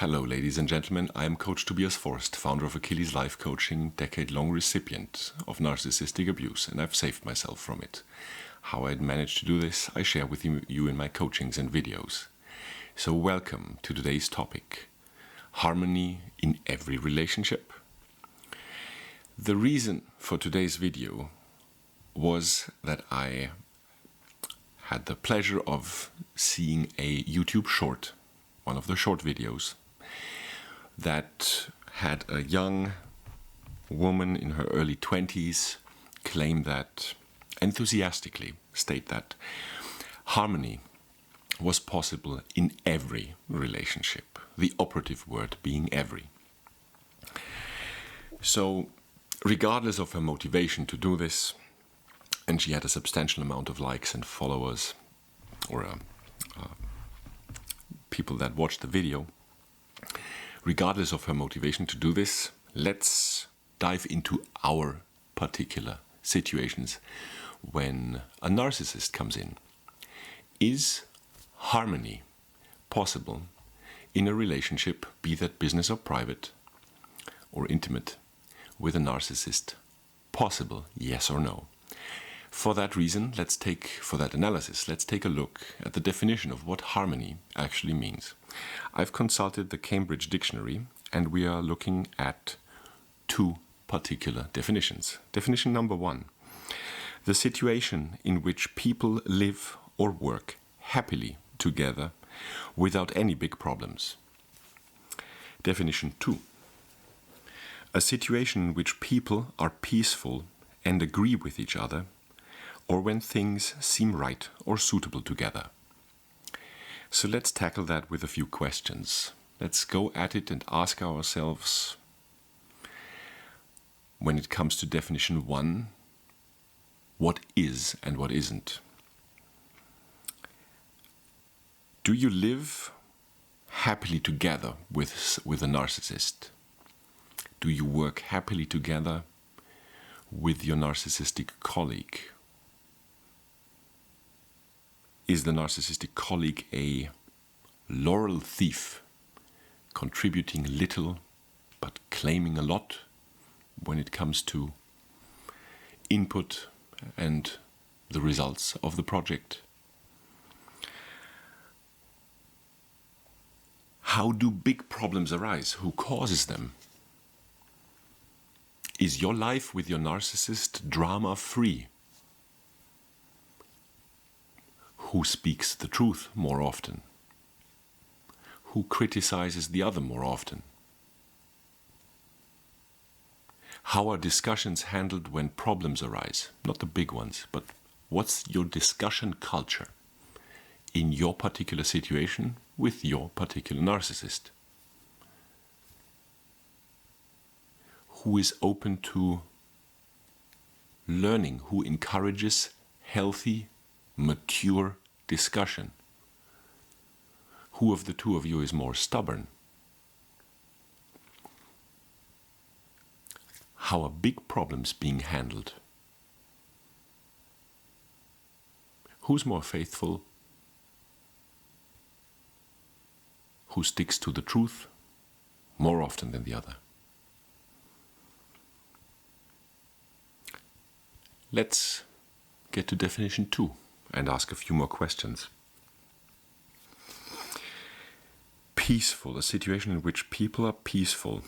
Hello, ladies and gentlemen. I am Coach Tobias Forst, founder of Achilles Life Coaching, decade-long recipient of narcissistic abuse, and I've saved myself from it. How I'd managed to do this, I share with you in my coachings and videos. So welcome to today's topic, harmony in every relationship. The reason for today's video was that I had the pleasure of seeing a YouTube short, one of the short videos, that had a young woman in her early 20s claim that, enthusiastically state that harmony was possible in every relationship, the operative word being every. So, regardless of her motivation to do this, and she had a substantial amount of likes and followers, or people that watched the video, regardless of her motivation to do this, let's dive into our particular situations when a narcissist comes in. Is harmony possible in a relationship, be that business or private or intimate, with a narcissist? Possible, yes or no? For that reason, for that analysis, let's take a look at the definition of what harmony actually means. I've consulted the Cambridge Dictionary, and we are looking at two particular definitions. Definition number one: the situation in which people live or work happily together without any big problems. Definition two: a situation in which people are peaceful and agree with each other, or when things seem right or suitable together. So let's tackle that with a few questions. Let's go at it and ask ourselves, when it comes to definition one, what is and what isn't? Do you live happily together with a narcissist? Do you work happily together with your narcissistic colleague? Is the narcissistic colleague a laurel thief, contributing little but claiming a lot when it comes to input and the results of the project? How do big problems arise? Who causes them? Is your life with your narcissist drama-free? Who speaks the truth more often? Who criticizes the other more often? How are discussions handled when problems arise? Not the big ones, but what's your discussion culture in your particular situation with your particular narcissist? Who is open to learning? Who encourages healthy, mature discussion? Who of the two of you is more stubborn? How are big problems being handled? Who's more faithful? Who sticks to the truth more often than the other? Let's get to definition two and ask a few more questions. Peaceful, a situation in which people are peaceful.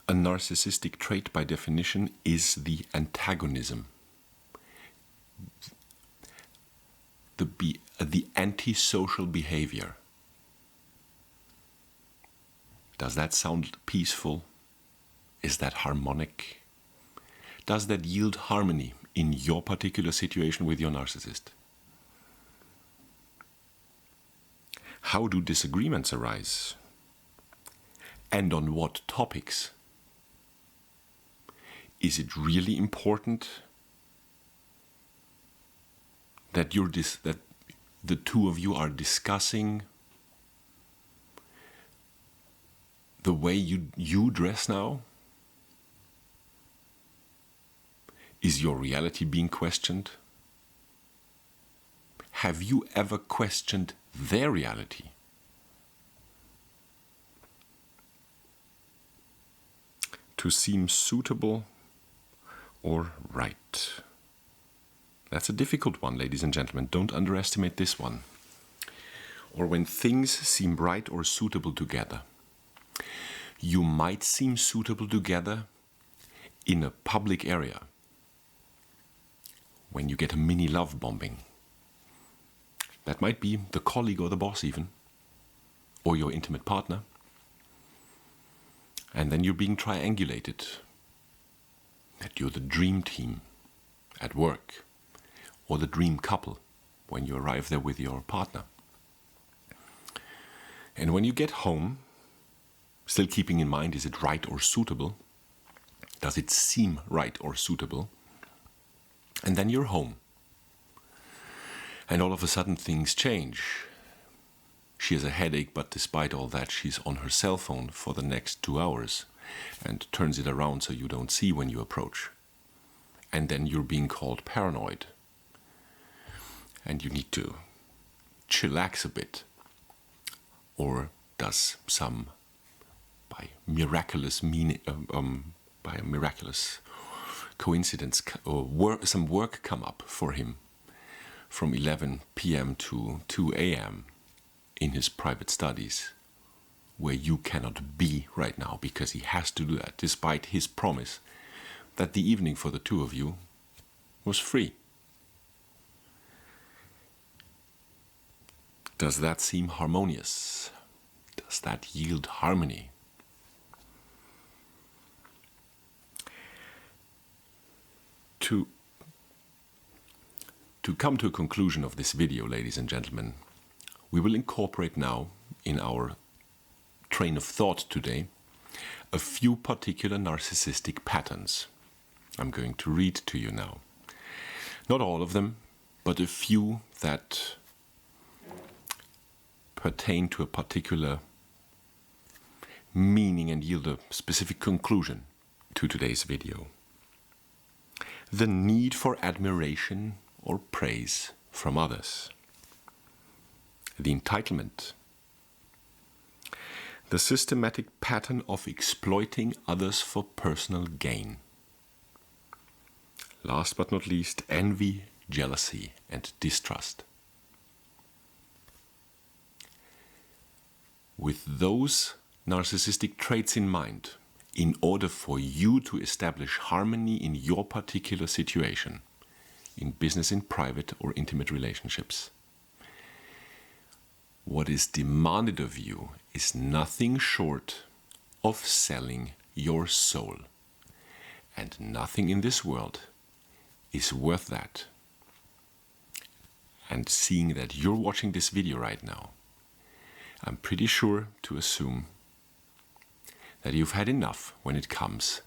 A narcissistic trait, by definition, is the antagonism, the antisocial behavior. Does that sound peaceful? Is that harmonic? Does that yield harmony in your particular situation with your narcissist? How do disagreements arise? And on what topics? Is it really important that that the two of you are discussing the way you dress now? Is your reality being questioned? Have you ever questioned their reality? to seem suitable or right. That's a difficult one, ladies and gentlemen. Don't underestimate this one. Or when things seem right or suitable together. You might seem suitable together in a public area. When you get a mini love bombing. That might be the colleague or the boss even. Or your intimate partner. And then you're being triangulated. That you're the dream team at work. Or the dream couple when you arrive there with your partner. And when you get home, still keeping in mind, is it right or suitable? Does it seem right or suitable? And then you're home. And all of a sudden things change. She has a headache, but despite all that, she's on her cell phone for the next 2 hours and turns it around so you don't see when you approach. And then you're being called paranoid. And you need to chillax a bit. Or does some, by a miraculous coincidence, or some work come up for him from 11 p.m. to 2 a.m. in his private studies, where you cannot be right now because he has to do that, despite his promise that the evening for the two of you was free. Does that seem harmonious? Does that yield harmony? To come to a conclusion of this video, ladies and gentlemen, we will incorporate now in our train of thought today a few particular narcissistic patterns. I'm going to read to you now. Not all of them, but a few that pertain to a particular meaning and yield a specific conclusion to today's video. The need for admiration or praise from others. The entitlement. The systematic pattern of exploiting others for personal gain. Last but not least, envy, jealousy, and distrust. With those narcissistic traits in mind, in order for you to establish harmony in your particular situation, in business, in private or intimate relationships, what is demanded of you is nothing short of selling your soul. And nothing in this world is worth that. And seeing that you're watching this video right now, I'm pretty sure to assume that you've had enough when it comes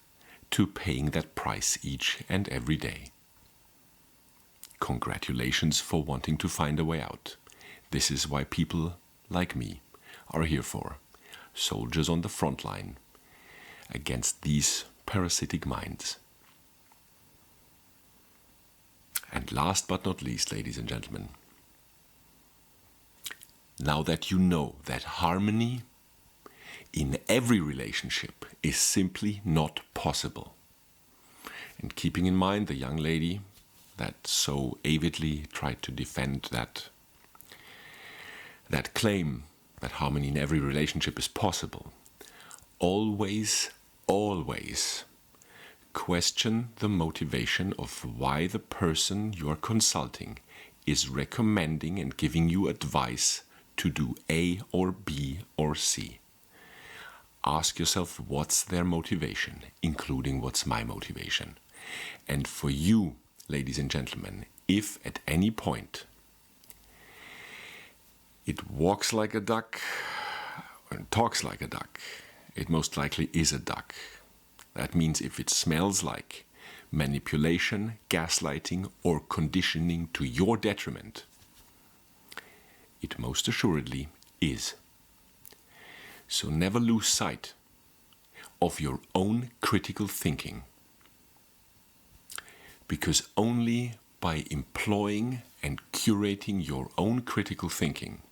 to paying that price each and every day. Congratulations for wanting to find a way out. This is why people like me are here for. Soldiers on the front line against these parasitic minds. And last but not least, ladies and gentlemen, now that you know that harmony in every relationship is simply not possible, and keeping in mind the young lady that so avidly tried to defend that claim that harmony in every relationship is possible, always question the motivation of why the person you are consulting is recommending and giving you advice to do A or B or C. Ask yourself, what's their motivation, including what's my motivation. And for you, ladies and gentlemen, if at any point it walks like a duck and talks like a duck, it most likely is a duck. That means if it smells like manipulation, gaslighting, or conditioning to your detriment, it most assuredly is. So never lose sight of your own critical thinking, because only by employing and curating your own critical thinking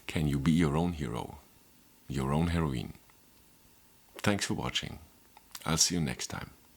can you be your own hero, your own heroine. Thanks for watching. I'll see you next time.